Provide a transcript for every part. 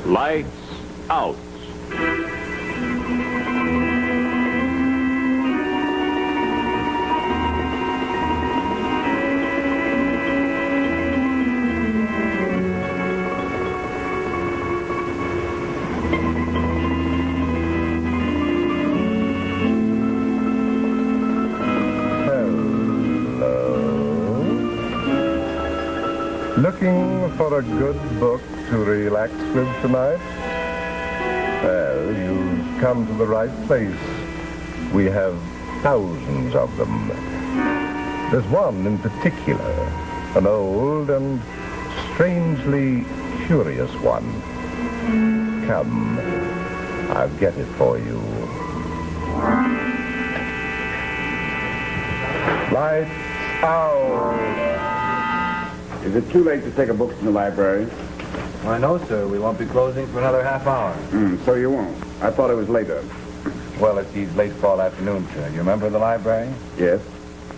Lights out. Looking for a good book to relax with tonight? Well, you've come to the right place. We have thousands of them. There's one in particular, an old and strangely curious one. Come, I'll get it for you. Lights out. Is it too late to take a book from the library? Why, no, sir. We won't be closing for another half hour. So you won't. I thought it was later. Well, it's these late fall afternoon, sir. You remember the library? Yes.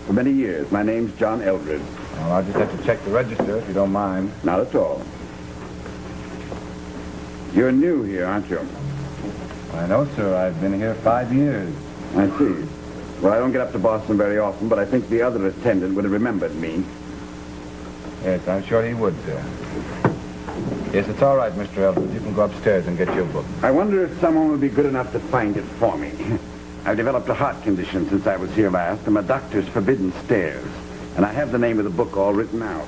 For many years. My name's John Eldred. Well, I'll just have to check the register if you don't mind. Not at all. You're new here, aren't you? I know, sir. I've been here 5 years. I see. Well, I don't get up to Boston very often, but I think the other attendant would have remembered me. Yes, I'm sure he would, sir. Yes, it's all right, Mr. Eldred. You can go upstairs and get your book. I wonder if someone would be good enough to find it for me. I've developed a heart condition since I was here last, and my doctor's forbidden stairs. And I have the name of the book all written out.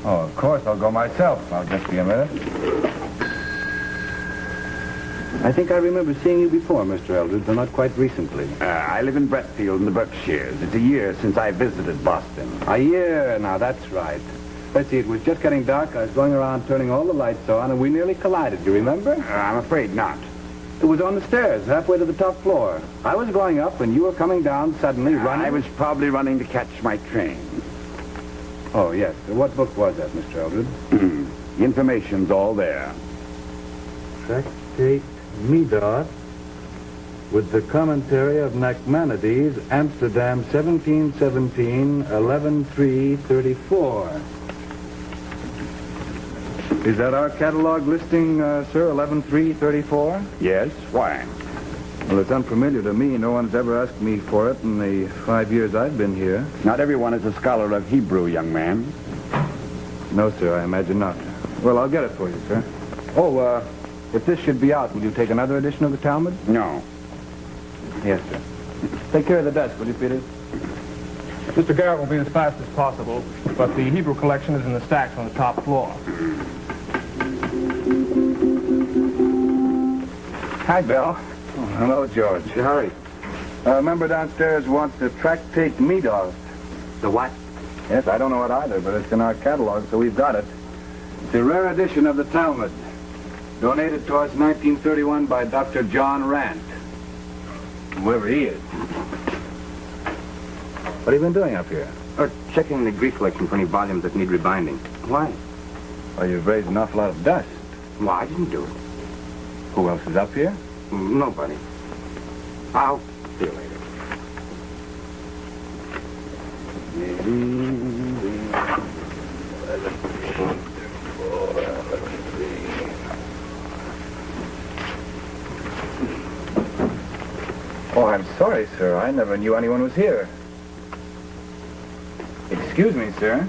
Oh, of course. I'll go myself. I'll just be a minute. I think I remember seeing you before, Mr. Eldred, but not quite recently. I live in Bretfield in the Berkshires. It's a year since I visited Boston. A year now, that's right. Let's see, it was just getting dark. I was going around turning all the lights on, and we nearly collided. You remember? I'm afraid not. It was on the stairs, halfway to the top floor. I was going up, and you were coming down suddenly, running. I was probably running to catch my train. Oh, yes. What book was that, Mr. Eldred? The information's all there. Tractate Medos with the commentary of Nachmanides, Amsterdam, 1717, 11-3-34. Is that our catalog listing, sir, 11-3-34? Yes? Why? Well, it's unfamiliar to me. No one's ever asked me for it in the 5 years I've been here. Not everyone is a scholar of Hebrew, young man. No, sir, I imagine not. Well, I'll get it for you, sir. Oh, if this should be out, will you take another edition of the Talmud? No. Yes, sir. Take care of the desk, will you, Peters? Mr. Garrett will be as fast as possible, but the Hebrew collection is in the stacks on the top floor. Hi, Bill. Oh, hello, George. Hurry. Remember downstairs wants the Tractate Medos. The what? Yes, I don't know it either, but it's in our catalog, so we've got it. It's a rare edition of the Talmud. Donated to us in 1931 by Dr. John Rant. Whoever he is. What have you been doing up here? Checking the Greek collection for any volumes that need rebinding. Why? Well, you've raised an awful lot of dust. Well, I didn't do it. Who else is up here? Nobody. I'll see you later. Oh, I'm sorry, sir. I never knew anyone was here. Excuse me, sir.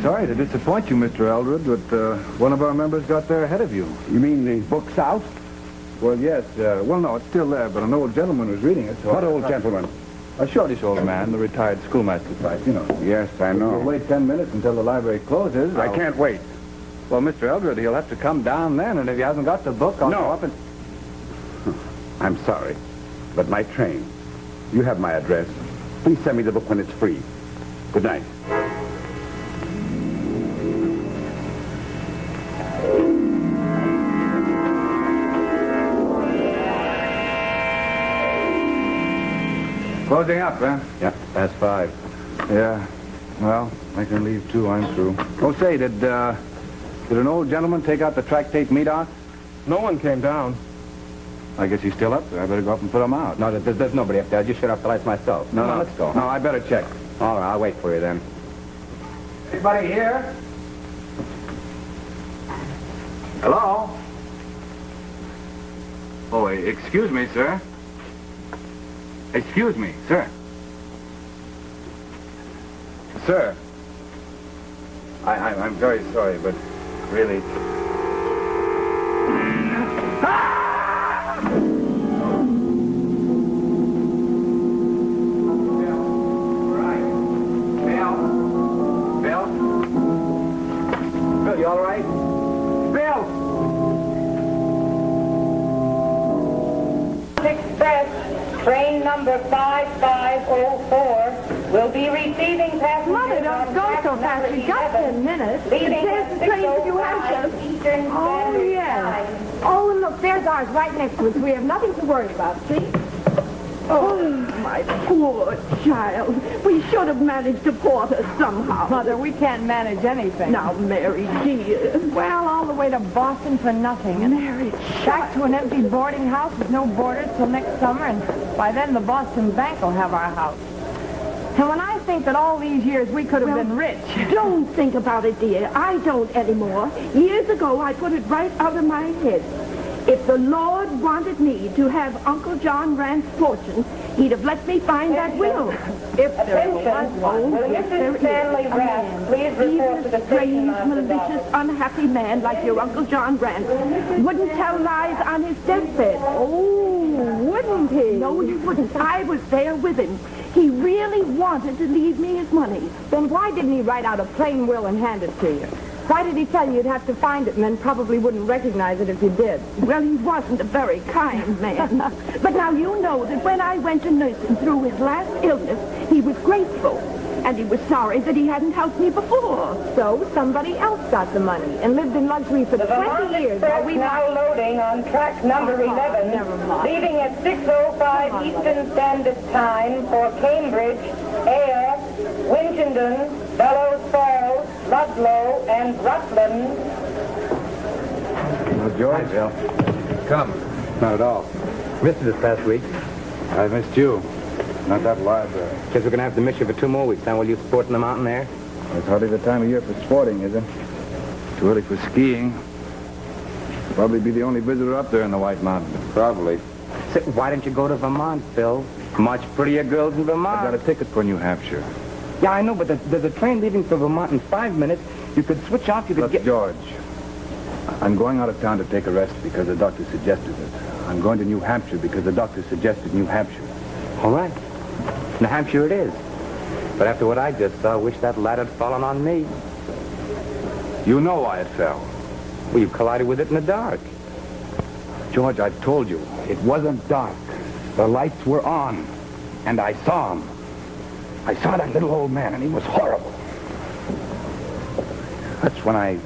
Sorry to disappoint you, Mr. Eldred, but one of our members got there ahead of you. You mean the book's out? Well, yes. Well, no, it's still there, but an old gentleman was reading it. So What old gentleman? A shortish old man, the retired schoolmaster type, you know. Yes, I know. We'll wait 10 minutes until the library closes. I can't wait. Well, Mr. Eldred, he'll have to come down then, and if he hasn't got the book, I'll go up and... I'm sorry, but my train. You have my address. Please send me the book when it's free. Good night. Closing up, huh? Yeah, past 5. Yeah. Well, I can leave too. I'm through. Oh, say, did an old gentleman take out the tractate meat ox? No one came down. I guess he's still up there. I better go up and put him out. No, there's nobody up there. I'll just shut off the lights myself. No, Come on, no. let's go. No, I better check. All right, I'll wait for you then. Anybody here? Hello? Oh, excuse me, sir. Excuse me, sir. Sir. I'm very sorry, but really... Bill, you all right? Bill! Express, train number 5504, will be receiving passengers. Mother, don't go so fast. We've got 10 minutes. There's the train to New Hampshire. Eastern Oh, Standard yes. Time. Oh, and look, there's ours right next to us. We have nothing to worry about, see? Oh, my poor child. We should have managed to port her somehow. Mother, we can't manage anything. Now, Mary, dear. Well, all the way to Boston for nothing. And Mary, back to an empty boarding house with no boarders till next summer, and by then the Boston Bank will have our house. And when I think that all these years we could have been rich. Don't think about it, dear. I don't anymore. Years ago, I put it right out of my head. If the Lord wanted me to have Uncle John Rant's fortune, he'd have let me find that will. If there was Attention, Oh, will yes, there Mrs. is Stanley a Rapp man. please report to Even the a strange, station master's malicious, office. unhappy man like your Uncle John Rant wouldn't tell lies on his deathbed. Oh, wouldn't he? No, he wouldn't. I was there with him. He really wanted to leave me his money. Then why didn't he write out a plain will and hand it to you? Why did he tell you you'd have to find it and then probably wouldn't recognize it if you did? Well, he wasn't a very kind man. But now you know that when I went to nurse him through his last illness, he was grateful. And he was sorry that he hadn't helped me before. So somebody else got the money and lived in luxury for The 20 years while Vermont we Express now loading on track number 11, never mind. leaving at 6:05 Eastern Standard Time for Cambridge, Ayr, Winchendon, Bellows Falls, Ludlow, and Rutland. Well, George. Bill. Come. Not at all. Missed it this past week. I missed you. Not that library. Guess we're going to have to miss you for 2 more weeks, huh? Will you sport in the mountain there? It's hardly the time of year for sporting, is it? Too early for skiing. Probably be the only visitor up there in the White Mountains. Probably. So why don't you go to Vermont, Phil? Much prettier girls in Vermont. I've got a ticket for New Hampshire. Yeah, I know, but there's a train leaving for Vermont in 5 minutes. You could switch off, you could Look, get... George, I'm going out of town to take a rest because the doctor suggested it. I'm going to New Hampshire because the doctor suggested New Hampshire. All right. New Hampshire it is. But after what I just saw, I wish that lad had fallen on me. You know why it fell. Well, you collided with it in the dark. George, I've told you, it wasn't dark. The lights were on, and I saw him. I saw that little old man, and he was horrible. That's when I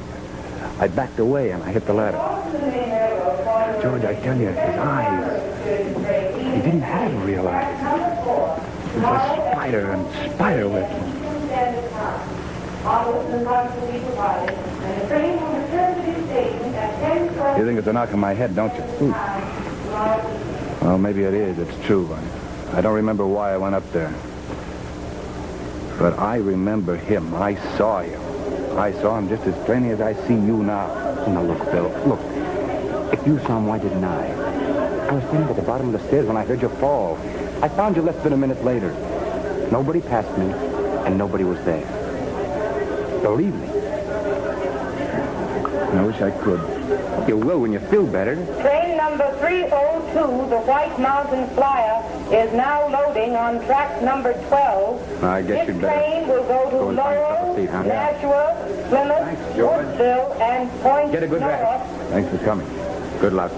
backed away, and I hit the ladder. George, I tell you, his eyes, he didn't have real eyes. It was a spider and spider webs. You think it's a knock on my head, don't you? Well, maybe it is. It's true. I don't remember why I went up there. But I remember him. I saw him. I saw him just as plainly as I see you now. Now, look, Bill, look. If you saw him, why didn't I? I was standing at the bottom of the stairs when I heard you fall. I found you less than a minute later. Nobody passed me, and nobody was there. Believe me. I wish I could. You will when you feel better. Train number 302, the White Mountain Flyer, is now loading on track number 12. I guess This you'd better train will go to go and find yourself a Laurel, seat, huh? Nashua, Plymouth, Thanks, George. Woodsville, and Point Get a good North. rest. Thanks for coming. Good luck.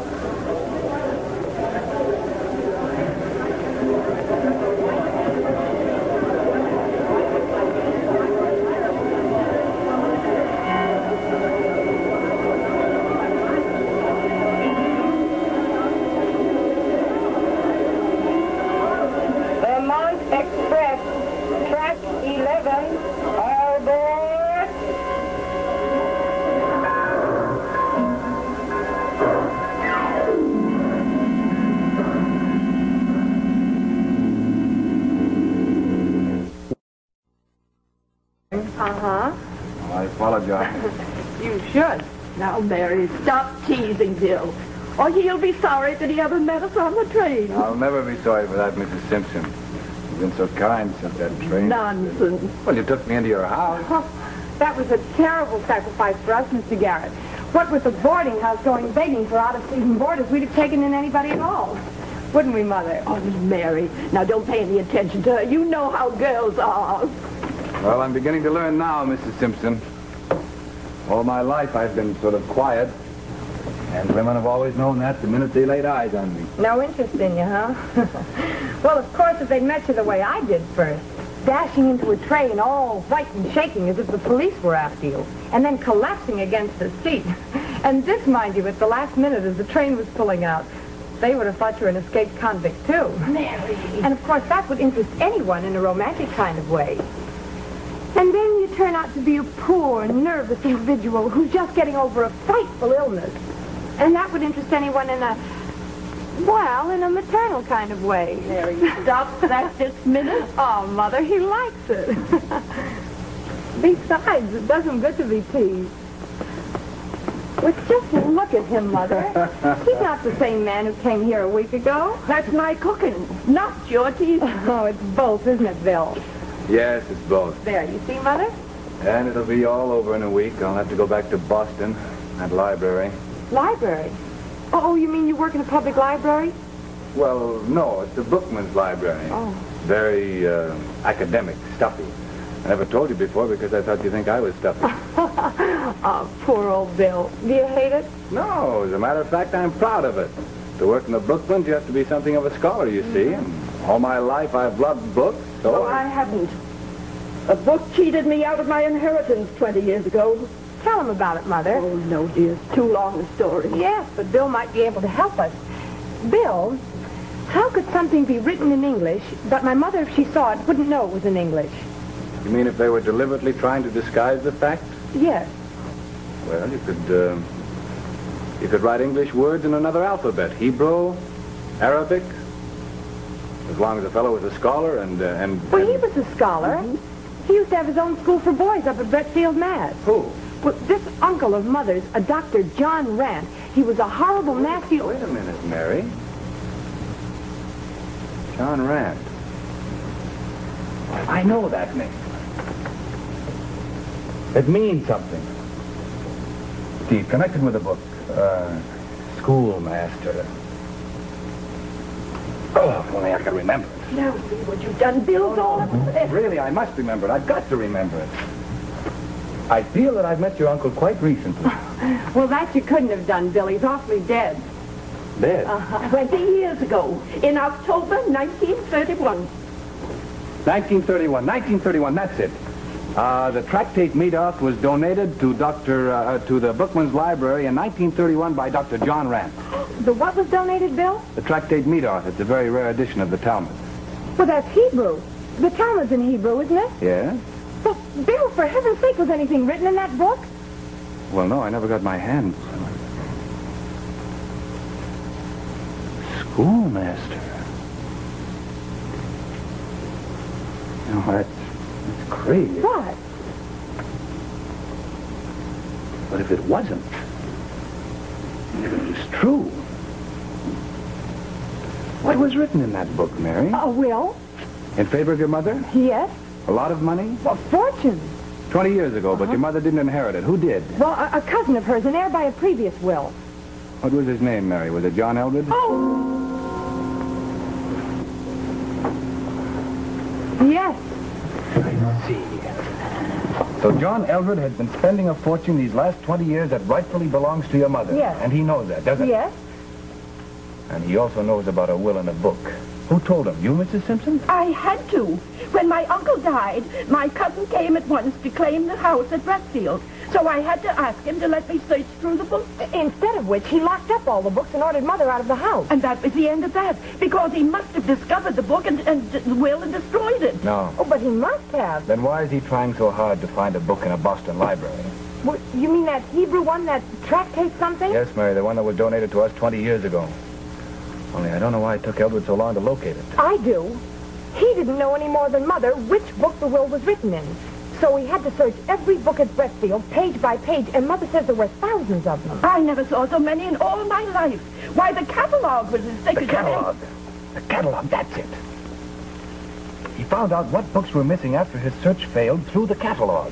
You should. Now, Mary, stop teasing Bill. Or he'll be sorry that he ever met us on the train. I'll never be sorry for that, Mrs. Simpson. You've been so kind since that train. Nonsense. Well, you took me into your house. Oh, that was a terrible sacrifice for us, Mr. Garrett. What with the boarding house going begging for out-of-season boarders, we'd have taken in anybody at all. Wouldn't we, Mother? Oh, Mary, now don't pay any attention to her. You know how girls are. Well, I'm beginning to learn now, Mrs. Simpson. All my life I've been sort of quiet. And women have always known that the minute they laid eyes on me. No interest in you, huh? Well, of course, if they'd met you the way I did first, dashing into a train all white and shaking as if the police were after you, and then collapsing against the seat. And this, mind you, at the last minute as the train was pulling out, they would have thought you were an escaped convict, too. Mary. And, of course, that would interest anyone in a romantic kind of way. And then you turn out to be a poor, nervous individual who's just getting over a frightful illness. And that would interest anyone in a maternal kind of way. Mary, stop that this minute. Oh, Mother, he likes it. Besides, it does him good to be teased. Well, just look at him, Mother. He's not the same man who came here a week ago. That's my cooking, not your teasing. Oh, it's both, isn't it, Bill? Yes, it's both. There, you see, Mother? And it'll be all over in a week. I'll have to go back to Boston, that library. Library? Oh, you mean you work in a public library? Well, no, it's the Bookman's library. Oh. Very academic, stuffy. I never told you before because I thought you'd think I was stuffy. Oh, poor old Bill. Do you hate it? No, as a matter of fact, I'm proud of it. To work in the Bookman's, you have to be something of a scholar, you see. And all my life, I've loved books, so... No, I haven't. A book cheated me out of my inheritance 20 years ago. Tell him about it, Mother. Oh, no, dear. It's too long a story. Yes, but Bill might be able to help us. Bill, how could something be written in English, but my mother, if she saw it, wouldn't know it was in English? You mean if they were deliberately trying to disguise the fact? Yes. Well, you could write English words in another alphabet. Hebrew, Arabic. As long as the fellow was a scholar and Well, he was a scholar. Mm-hmm. He used to have his own school for boys up at Bretfield, Mass. Who? Well, this uncle of Mother's, a Dr. John Rant, he was a horrible, nasty... Wait a minute, Mary. John Rant. I know that name. It means something. Steve, connected with the book. Schoolmaster. Oh, if only I could remember it. Now, see what you've done, Bill. Really, I must remember it. I've got to remember it. I feel that I've met your uncle quite recently. Well, that you couldn't have done, Bill. He's awfully dead. Dead? 20 years ago, in October 1931. 1931, that's it. The tractate Meadoff was donated to the Bookman's Library in 1931 by Dr. John Rant. The what was donated, Bill? The tractate Meadoff. It's a very rare edition of the Talmud. Well, that's Hebrew. The Talmud's in Hebrew, isn't it? Yeah? Well, Bill, for heaven's sake, was anything written in that book? Well, no, I never got my hands. Schoolmaster. No, that's crazy. What? But if it wasn't, if it was true, what was written in that book, Mary? A will? In favor of your mother? Yes. A lot of money? A fortune. 20 years ago, but your mother didn't inherit it. Who did? Well, a cousin of hers, an heir by a previous will. What was his name, Mary? Was it John Eldred? Oh! Yes. I see. So John Eldred has been spending a fortune these last 20 years that rightfully belongs to your mother. Yes. And he knows that, doesn't he? Yes. And he also knows about a will in a book. Who told him? You, Mrs. Simpson? I had to. When my uncle died, my cousin came at once to claim the house at Bretfield. So I had to ask him to let me search through the books. Instead of which, he locked up all the books and ordered Mother out of the house. And that was the end of that, because he must have discovered the book and the will and destroyed it. No. Oh, but he must have. Then why is he trying so hard to find a book in a Boston library? Well, you mean that Hebrew one, that tractate something? Yes, Mary, the one that was donated to us 20 years ago. Only I don't know why it took Eldred so long to locate it. I do. He didn't know any more than Mother which book the will was written in. So we had to search every book at Brestfield, page by page, and Mother says there were thousands of them. I never saw so many in all my life. Why, the catalog was as thick as... The catalog. The catalog, that's it. He found out what books were missing after his search failed through the catalog.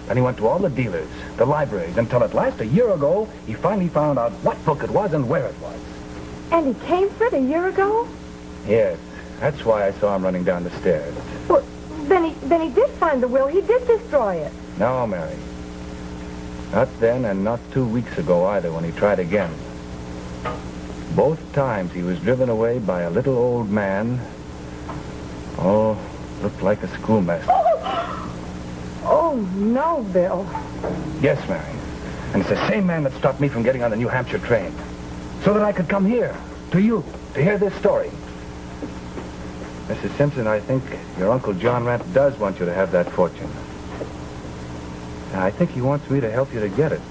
Then he went to all the dealers, the libraries, until at last, a year ago, he finally found out what book it was and where it was. And he came for it a year ago? Yes, that's why I saw him running down the stairs. Well, then he did find the will. He did destroy it. No, Mary. Not then and not 2 weeks ago either when he tried again. Both times he was driven away by a little old man. Oh, looked like a schoolmaster. Oh, no, Bill. Yes, Mary. And it's the same man that stopped me from getting on the New Hampshire train. So that I could come here, to you, to hear this story. Mrs. Simpson, I think your Uncle John Rant does want you to have that fortune. And I think he wants me to help you to get it.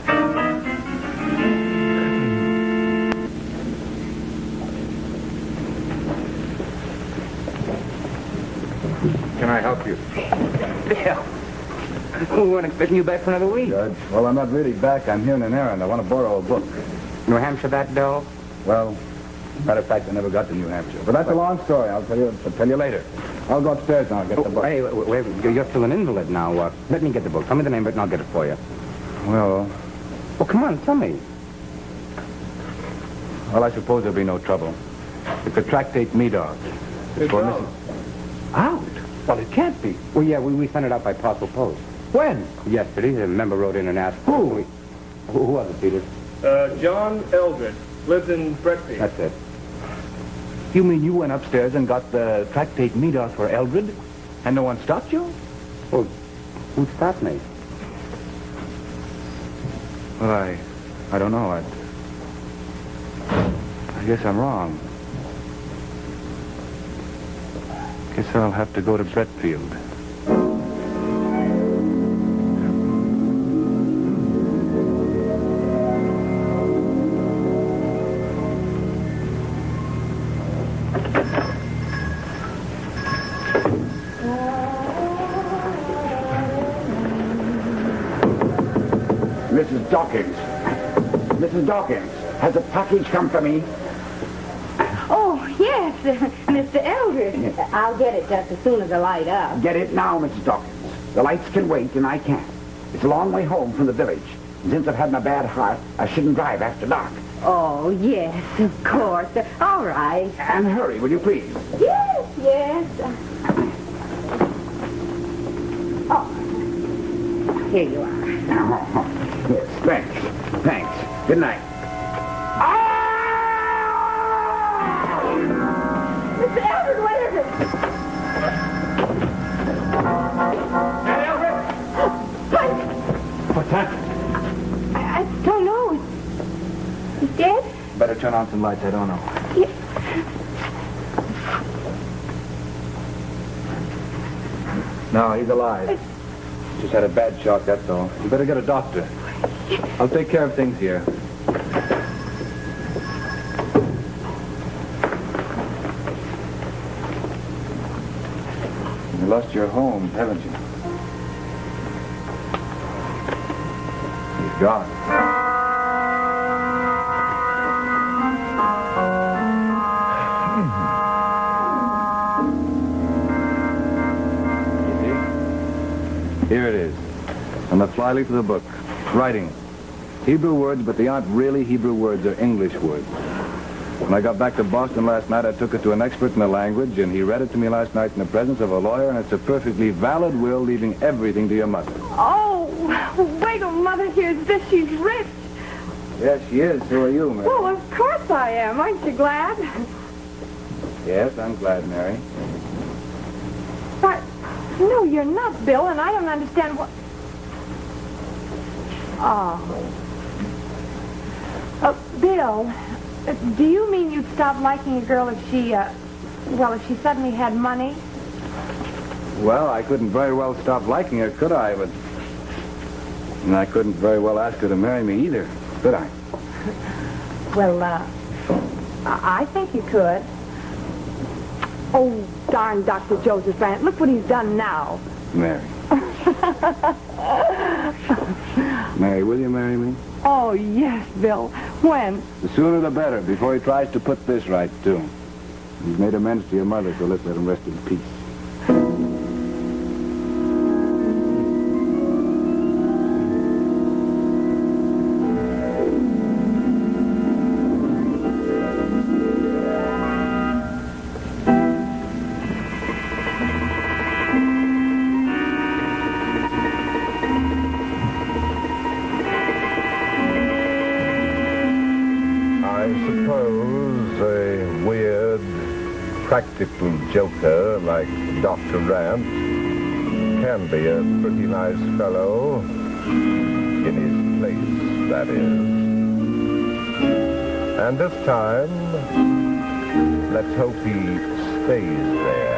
Can I help you? Bill, we weren't expecting you back for another week. Judge, well, I'm not really back. I'm here on an errand. I want to borrow a book. New Hampshire that dull? Well, matter of fact, I never got to New Hampshire. But that's a long story. I'll tell you later. I'll go upstairs now and get the book. Hey, wait, you're still an invalid now. Let me get the book. Tell me the name of it and I'll get it for you. Well, Come on, tell me. well, I suppose there'll be no trouble. It's a tractate Meadows. It's for Mrs. Out? Well, it can't be. Well, yeah, we sent it out by parcel post. When? Yesterday, the member wrote in and asked... Who? Who was it, Peter? John Eldred. Lives in Brestfield. That's it. You mean you went upstairs and got the tractate Meadows for Eldred, and no one stopped you? Well, who stopped me? Well, I don't know. I guess I'm wrong. Guess I'll have to go to Brestfield. Mrs. Dawkins. Mrs. Dawkins, has a package come for me? Oh, yes, Mr. Eldred. I'll get it just as soon as I light up. Get it now, Mrs. Dawkins. The lights can wait, and I can't. It's a long way home from the village. And since I've had my bad heart, I shouldn't drive after dark. Oh, yes, of course. All right. And hurry, will you please? Yes, yes. Oh, here you are. Yes, thanks. Thanks. Good night. Mr. Eldred, what is it? What's that? I don't know. He's dead? Better turn on some lights. I don't know. Yeah. No, he's alive. Just had a bad shock, that's all. You better get a doctor. I'll take care of things here. You lost your home, haven't you? He's gone. Here it is, on the flyleaf of the book. Writing. Hebrew words, but they aren't really Hebrew words, they're English words. When I got back to Boston last night, I took it to an expert in the language, and he read it to me last night in the presence of a lawyer, and it's a perfectly valid will, leaving everything to your mother. Oh, wait till Mother hears this. She's rich. Yes, she is. So are you, Mary. Well, of course I am. Aren't you glad? Yes, I'm glad, Mary. But, no, you're not, Bill, and I don't understand what... Oh. Bill, do you mean you'd stop liking a girl if she, if she suddenly had money? Well, I couldn't very well stop liking her, could I? But... And I couldn't very well ask her to marry me either, could I? Well, I think you could. Oh, darn Dr. Joseph Rant. Look what he's done now. Mary. Mary, will you marry me? Oh, yes, Bill. When? The sooner the better, before he tries to put this right, too. He's made amends to your mother, so let's let him rest in peace. I suppose a weird, practical joker like Dr. Rant can be a pretty nice fellow. In his place, that is. And this time, let's hope he stays there.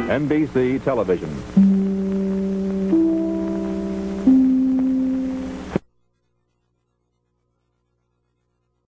NBC Television.